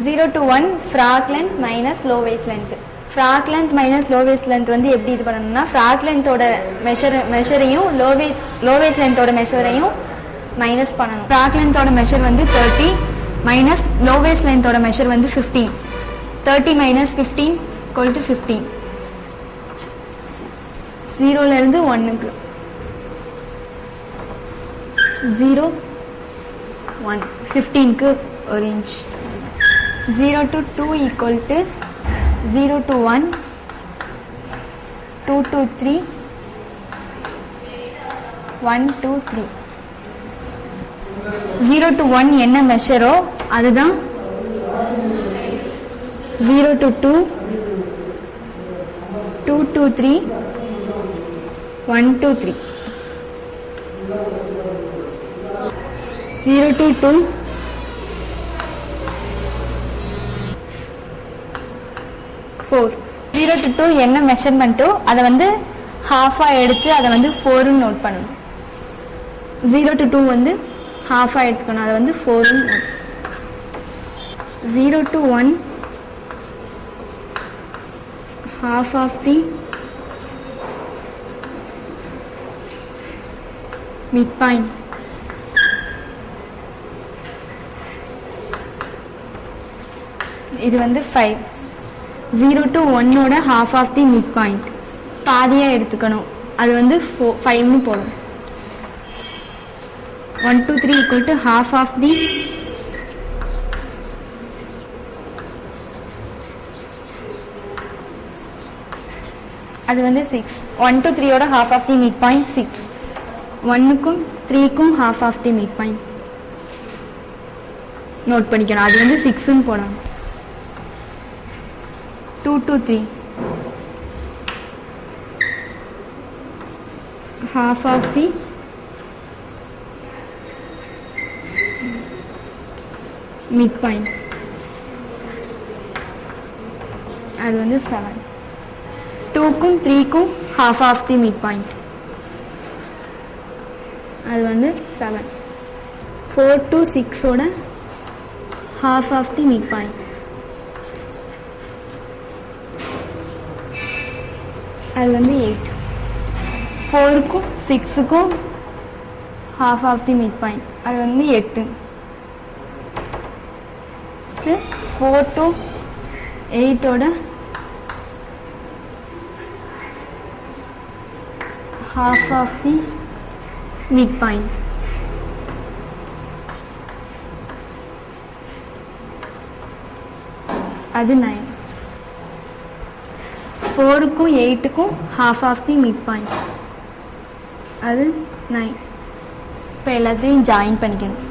0 to 1 frock length minus low waste length. Frock length minus low waste length வந்து எப்படி இது பண்ணணும்னா frock லென்த்தோட மெஷரையும் low waste லென்த்தோட மெஷரையும் minus பண்ணணும். Frock லென்த்தோட measure வந்து 30 minus low waste லென்த்தோட measure வந்து 15. 30 minus 15 equal to 15. 0லேருந்து 1க்கு 0 1 15க்கு 1 inch. 0 to 2 equal to 0 to 1 2 to 3 1 to 3. 0 to 1 என்ன மெஷரோ அதுதான் 0 to 2 2 to 3 1 to 3. 0 to 2 4. 0 to 2 என்ன மெஷர்மெண்ட்டோ அதை வந்து ஹாஃபாக எடுத்து அதை வந்து 4ன்னு நோட் பண்ணணும். 0 to 2 வந்து ஹாஃபாக எடுத்துக்கணும், அதை வந்து 4ன்னு note. 0 to 1 half of the midpoint. இது வந்து 5. 0 to 1ஓட half of the midpoint பாதியாக எடுத்துக்கணும், அது வந்து 5ன்னு போடும். 1 to 3 equal to half of the அது வந்து 6. 1 to 3ஓட half of the midpoint 6. 1க்கும் 3க்கும் half of the midpoint note பண்ணிக்கணும், அது வந்து 6ன்னு போடணும். 2 to 3 half of the midpoint அது வந்து 7. 2க்கும் 3க்கும் half of the midpoint அது வந்து 7. 4 to 6ஓட half of the midpoint அது வந்து 8. 4க்கும் 6க்கும் half of the midpoint அது வந்து 8. 4 to 8ஓட half of the midpoint அது 9. 4க்கும் 8க்கும் half of the midpoint அது 9. இப்போ எல்லாத்தையும் ஜாயின் பண்ணிக்கணும்.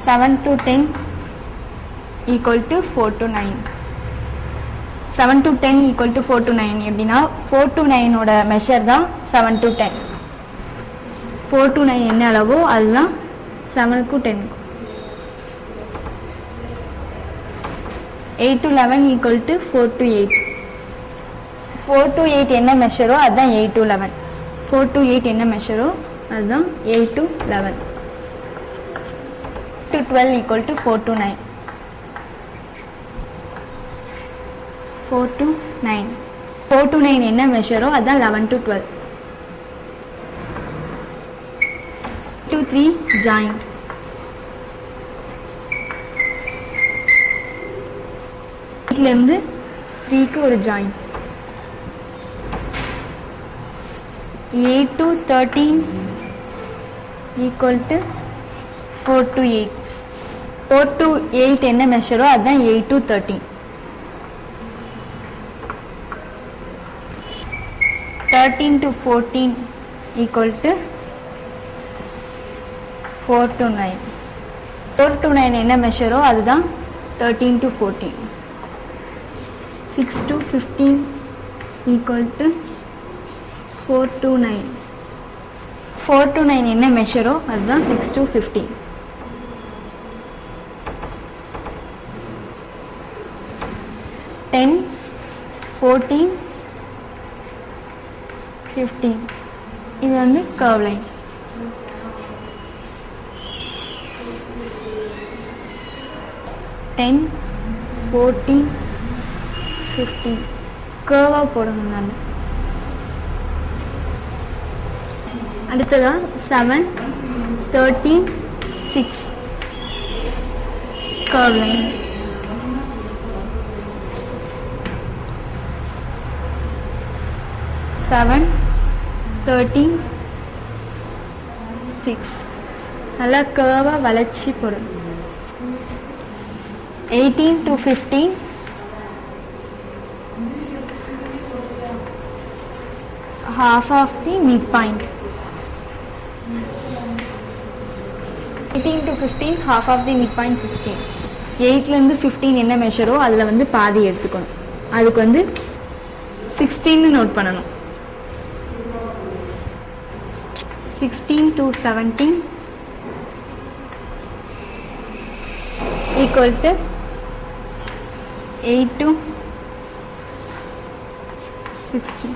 Seven to 10 equal to 4 to 9. 7 to 10 equal to 4 to 9 எப்படின்னா 4 to 9ஓட மெஷர் தான் 7 to 10. 4 to 9 என்ன அளவோ அதுதான் 7க்கும் 10க்கும். 8 to 11 equal to 4 to 8. 4 to 8 என்ன மெஷரோ அதுதான் 8 to 11. 4 to 8 என்ன மெஷரோ அதுதான் 8 to 11. to 12 equal to 4 to 9. 4 to 9. 4 to 9 என்ன மெஷரோ அதுதான் 11 to 12. 2 3 joint. இதிலிருந்து 3க்கு ஒரு joint. 8 to 13 equal to 4 to 8. 4 to 8 என்ன மெஷரோ அதுதான் 8 to 13. 13 to 14 equal to 4 to 9. 4 to 9 என்ன மெஷரோ அதுதான் 13 to 14. 6 to 15 equal to 4 to 9. 4 to 9 என்ன மெஷரோ அதுதான் 6 to 15. 10 14, 15. இது வந்து curve line. Ten, 14, 15. curve போடணும் நான். அடுத்ததா 7, 13, 6. curve line. 7, 13, 6. நல்லா curve வளைச்சி போடும். 18 to 15. half of the midpoint. 18 to 15 half of the midpoint 16. 8 ல இருந்து 15 என்ன மெஷரோ அதில் வந்து பாதி எடுத்துக்கணும். அதுக்கு வந்து 16 நோட் பண்ணணும். 16 to 17 equal to 8 to 16.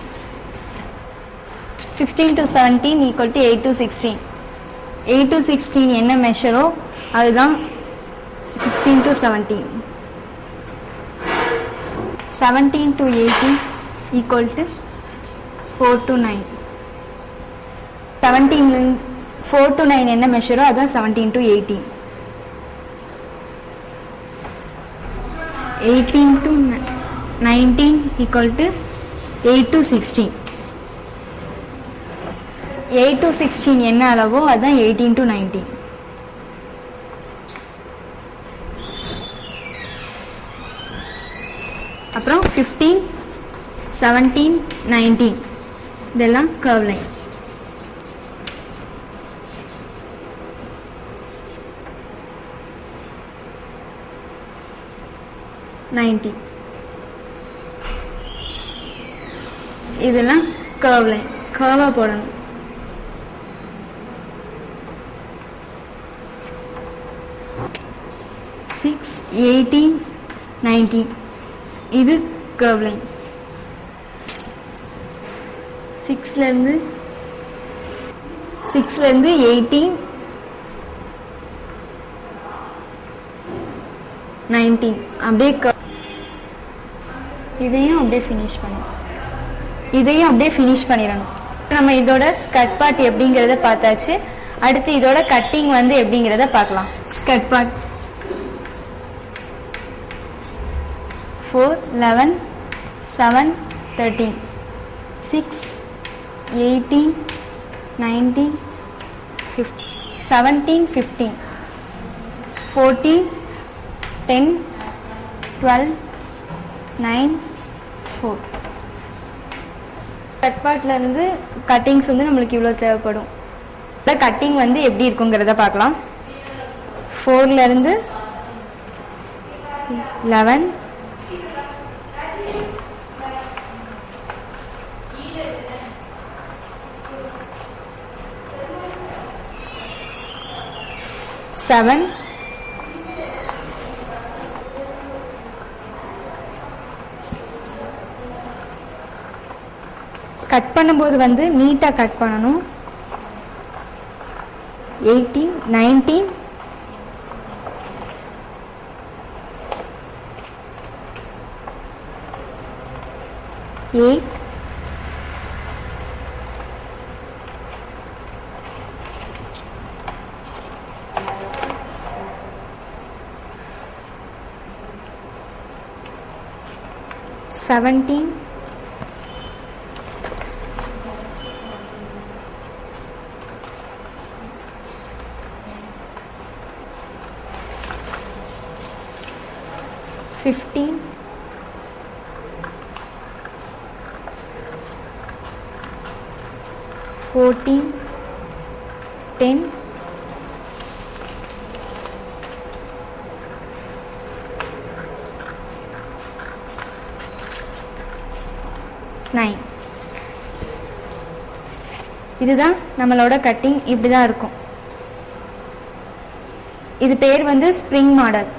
16 to 17 equal to 8 to 16. 8 to 16 என்ன மெஷரோ அதுதான் 16 to 17. 17 to 18 equal to 4 to 9. 17 4 to 9 என்ன மெஷரோ அதுதான் 17 to 18. 18 to 19 equal to 8 to 16. 8 to 16 என்ன அளவோ அதுதான் 18 to 19. அப்புறம் 15, 17, 19 இதெல்லாம் curve line. இதெல்லாம் curve line. curve போடணும். 6, 18, 19 இது curve line. 6 ல இருந்து 18, 19 அப்படியே இதையும் அப்படியே ஃபினிஷ் பண்ணிடணும். நம்ம இதோட ஸ்கர்ட் பார்ட் எப்படிங்கிறத பார்த்தாச்சு. அடுத்து இதோட கட்டிங் வந்து எப்படிங்கிறத பார்க்கலாம். Skirt part 4, 11, 7, 13, 6, 18, 19, 17, 15, 14, 10, 12, 9, 4. கட் பார்ட்ல இருந்து கட்டிங்ஸ் வந்து நம்மளுக்கு இவ்வளோ தேவைப்படும். கட்டிங் வந்து எப்படி இருக்குங்கிறத பார்க்கலாம். 4 ல இருந்து 11, 7, கட் பண்ணும்போது வந்து நீட்டாக கட் பண்ணணும். 18, 19, 8, 17, 15, 14, 10, 9. இதுதான் நம்மளோட கட்டிங். இப்படி தான் இருக்கும். இது பேர் வந்து ஸ்ப்ரிங் மாடல்.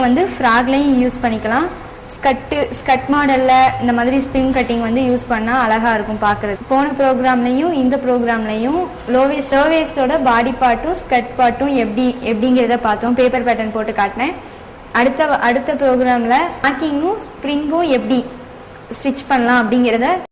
வந்து ஃப்ராக்லையும் யூஸ் பண்ணிக்கலாம், ஸ்கட் மாடலில் இந்த மாதிரி ஸ்ப்ரிங் கட்டிங் வந்து யூஸ் பண்ணால் அழகாக இருக்கும் பார்க்குறது. போன ப்ரோக்ராம்லையும் இந்த ப்ரோக்ராம்லையும் லோவேஸ்டோட பாடி பார்ட்டும் ஸ்கட் பார்ட்டும் எப்படிங்கிறத பார்த்தோம். பேப்பர் பேட்டர்ன் போட்டு காட்டினேன். அடுத்த ப்ரோக்ராமில் பேக்கிங்கும் ஸ்ப்ரிங்கும் எப்படி ஸ்டிச் பண்ணலாம் அப்படிங்கிறத